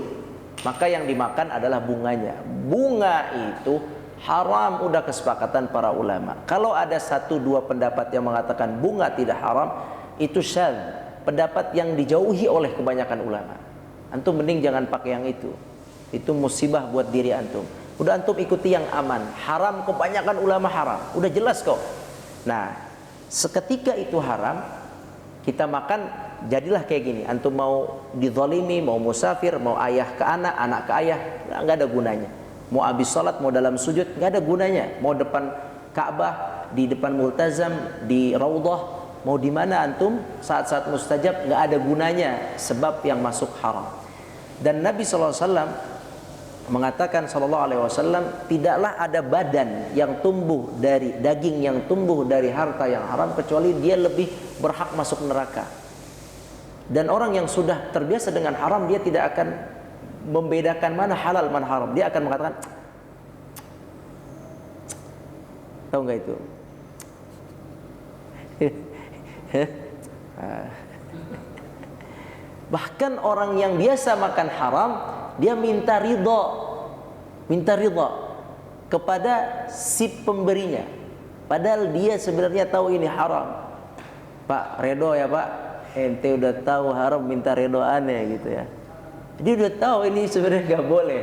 Maka yang dimakan adalah bunganya. Bunga itu haram, udah kesepakatan para ulama. Kalau ada 1-2 pendapat yang mengatakan bunga tidak haram, itu syadz, pendapat yang dijauhi oleh kebanyakan ulama. Antum mending jangan pakai yang itu. Itu musibah buat diri antum. Udah antum ikuti yang aman. Haram, kebanyakan ulama haram. Udah jelas kok. Nah, seketika itu haram, kita makan, jadilah kayak gini. Antum mau dizalimi, mau musafir, mau ayah ke anak, anak ke ayah, nggak ada gunanya. Mau habis salat, mau dalam sujud, nggak ada gunanya. Mau depan Ka'bah, di depan Multazam, di Raudhah, mau di mana antum, saat-saat mustajab, nggak ada gunanya, sebab yang masuk haram. Dan Nabi SAW mengatakan SAW, tidaklah ada badan yang tumbuh dari daging yang tumbuh dari harta yang haram kecuali dia lebih berhak masuk neraka. Dan orang yang sudah terbiasa dengan haram, dia tidak akan membedakan mana halal mana haram. Dia akan mengatakan, tahu nggak itu? Bahkan orang yang biasa makan haram, dia minta ridha kepada si pemberinya, padahal dia sebenarnya tahu ini haram. Pak, redo ya Pak, ente udah tahu haram, minta redo aneh gitu ya. Dia udah tahu ini sebenarnya nggak boleh.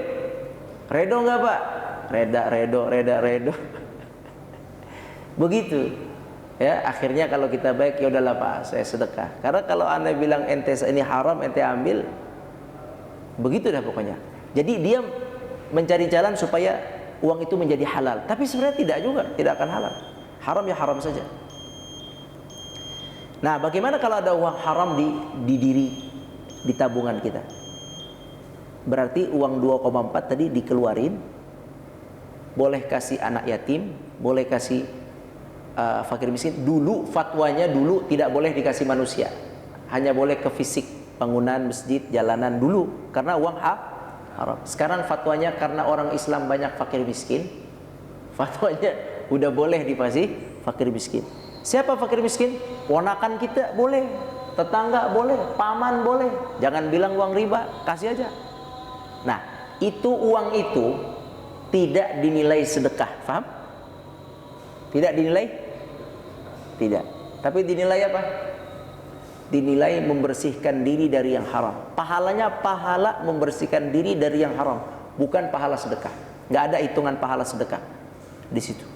Redo nggak Pak? Reda redo. Begitu. Ya, akhirnya kalau kita baik, ya udahlah Pak, saya sedekah. Karena kalau Anda bilang ente ini haram, ente ambil, begitu dah pokoknya. Jadi dia mencari jalan supaya uang itu menjadi halal. Tapi sebenarnya tidak juga, tidak akan halal. Haram ya haram saja. Nah, bagaimana kalau ada uang haram di tabungan kita? Berarti uang 2,4 tadi dikeluarin, boleh kasih anak yatim, boleh kasih fakir miskin. Dulu fatwanya tidak boleh dikasih manusia, hanya boleh ke fisik, bangunan, masjid, jalanan dulu, karena uang haram. Sekarang fatwanya karena orang Islam banyak fakir miskin, fatwanya udah boleh dikasih fakir miskin. Siapa fakir miskin? Ponakan kita boleh, tetangga boleh, paman boleh. Jangan bilang uang riba, kasih aja. Nah, itu uang itu tidak dinilai sedekah, paham? Tidak dinilai? Tidak. Tapi dinilai apa? Dinilai membersihkan diri dari yang haram. Pahalanya pahala membersihkan diri dari yang haram, bukan pahala sedekah. Nggak ada hitungan pahala sedekah di situ.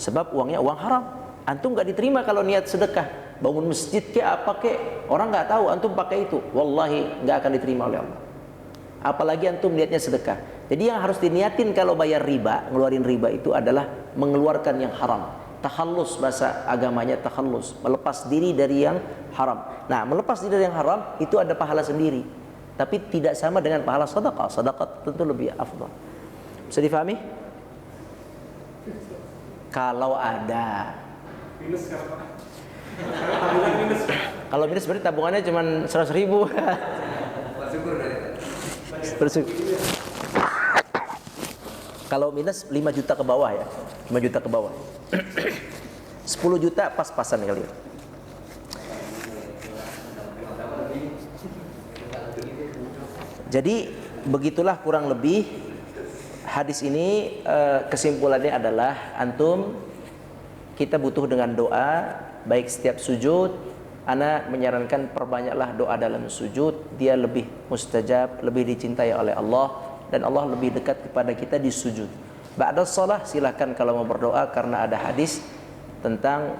Sebab uangnya uang haram. Antum nggak diterima kalau niat sedekah. Bangun masjid ke apa ke, orang nggak tahu antum pakai itu. Wallahi nggak akan diterima oleh Allah. Apalagi antum niatnya sedekah. Jadi yang harus diniatin kalau bayar riba, ngeluarin riba itu adalah mengeluarkan yang haram. Takhallus, bahasa agamanya takhallus, melepas diri dari yang haram. Nah, melepas diri dari yang haram itu ada pahala sendiri, tapi tidak sama dengan pahala sedekah. Sedekah tentu lebih afdal. Bisa difahami? Kalau ada minus sekarang Pak. kalau minus berarti tabungannya cuma 100.000. Bersyukur dari Bersyukur. Kalau minus 5 juta ke bawah ya, 5 juta ke bawah. 10 juta pas-pasan kali ya. Jadi begitulah kurang lebih hadis ini. Kesimpulannya adalah antum, kita butuh dengan doa baik setiap sujud. Ana menyarankan perbanyaklah doa dalam sujud, dia lebih mustajab, lebih dicintai oleh Allah, dan Allah lebih dekat kepada kita di sujud. Ba'da shalah silahkan kalau mau berdoa, karena ada hadis tentang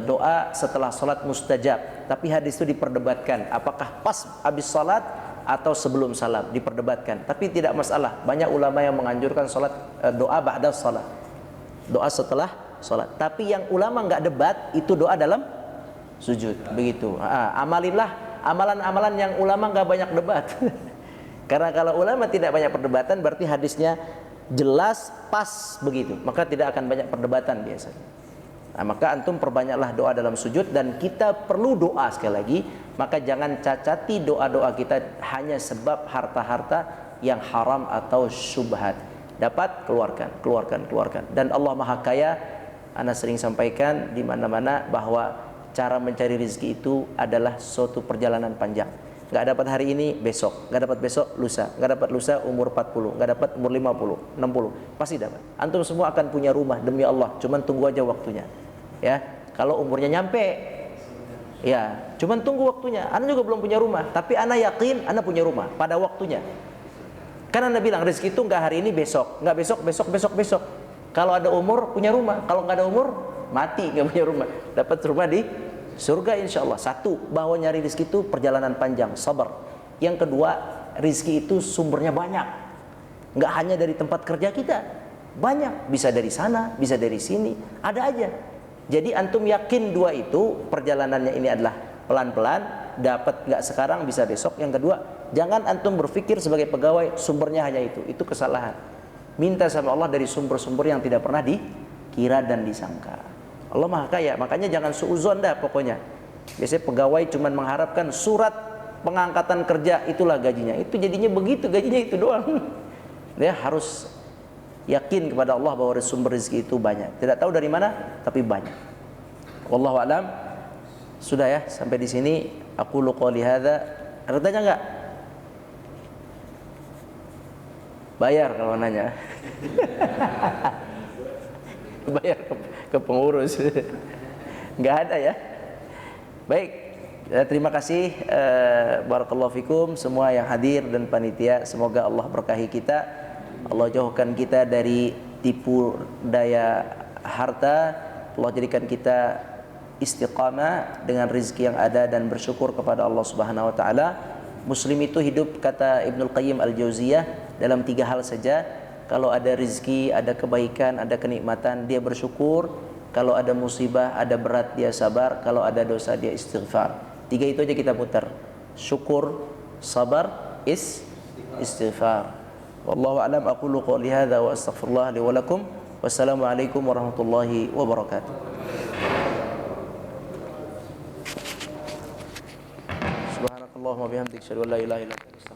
doa setelah salat mustajab. Tapi hadis itu diperdebatkan, apakah pas habis salat atau sebelum salam, diperdebatkan. Tapi tidak masalah, banyak ulama yang menganjurkan salat doa ba'da shalah, doa setelah salat. Tapi yang ulama enggak debat itu doa dalam sujud, begitu. Amalilah amalan-amalan yang ulama enggak banyak debat. Karena kalau ulama tidak banyak perdebatan, berarti hadisnya jelas pas begitu, maka tidak akan banyak perdebatan biasanya. Maka antum perbanyaklah doa dalam sujud, dan kita perlu doa sekali lagi. Maka jangan cacati doa-doa kita hanya sebab harta-harta yang haram atau syubhat. Dapat, keluarkan. Dan Allah Maha Kaya. Ana sering sampaikan di mana-mana bahwa cara mencari rezeki itu adalah suatu perjalanan panjang. Enggak dapat hari ini, besok. Enggak dapat besok, lusa. Enggak dapat lusa, umur 40. Enggak dapat umur 50, 60. Pasti dapat. Antum semua akan punya rumah demi Allah. Cuman tunggu aja waktunya. Ya, kalau umurnya nyampe, ya, cuman tunggu waktunya. Ana juga belum punya rumah, tapi ana yakin ana punya rumah pada waktunya. Karena Anda bilang rezeki itu enggak hari ini, besok. Enggak besok. Kalau ada umur punya rumah, kalau enggak ada umur mati enggak punya rumah. Dapat rumah di surga insyaallah. Satu, bahwa nyari rezeki itu perjalanan panjang, sabar. Yang kedua, rezeki itu sumbernya banyak. Enggak hanya dari tempat kerja kita. Banyak, bisa dari sana, bisa dari sini, ada aja. Jadi antum yakin dua itu perjalanannya ini adalah pelan-pelan, dapat enggak sekarang bisa besok. Yang kedua, jangan antum berpikir sebagai pegawai sumbernya hanya itu kesalahan. Minta sama Allah dari sumber-sumber yang tidak pernah dikira dan disangka. Allah Maha Kaya, makanya jangan suuzon dah pokoknya. Biasanya pegawai cuman mengharapkan surat pengangkatan kerja, itulah gajinya. Itu jadinya begitu, gajinya itu doang. Dia harus yakin kepada Allah bahwa sumber rezeki itu banyak. Tidak tahu dari mana, tapi banyak. Wallahu a'lam. Sudah ya, sampai di sini. Aku qouli hadza. Ada tanya enggak? Bayar kalau nanya. Bayar ke pengurus. Enggak ada ya. Baik, terima kasih. Barakallahu fikum semua yang hadir dan panitia. Semoga Allah berkahi kita. Allah jauhkan kita dari tipu daya harta. Allah jadikan kita istiqamah dengan rezeki yang ada dan bersyukur kepada Allah Subhanahu wa taala. Muslim itu hidup, kata Ibnul Qayyim Al-Jauziyah, dalam 3 hal saja. Kalau ada rezeki, ada kebaikan, ada kenikmatan, dia bersyukur. Kalau ada musibah, ada berat, dia sabar. Kalau ada dosa, dia istighfar. 3 itu aja kita putar. Syukur, sabar, istighfar. Wallahu a'lam. Aqulu qouli hadza wa astaghfirullah li wa lakum. Wassalamualaikum warahmatullahi wabarakatuh. Subhanakallahumma bihamdika asyhadu an la ilaha illa anta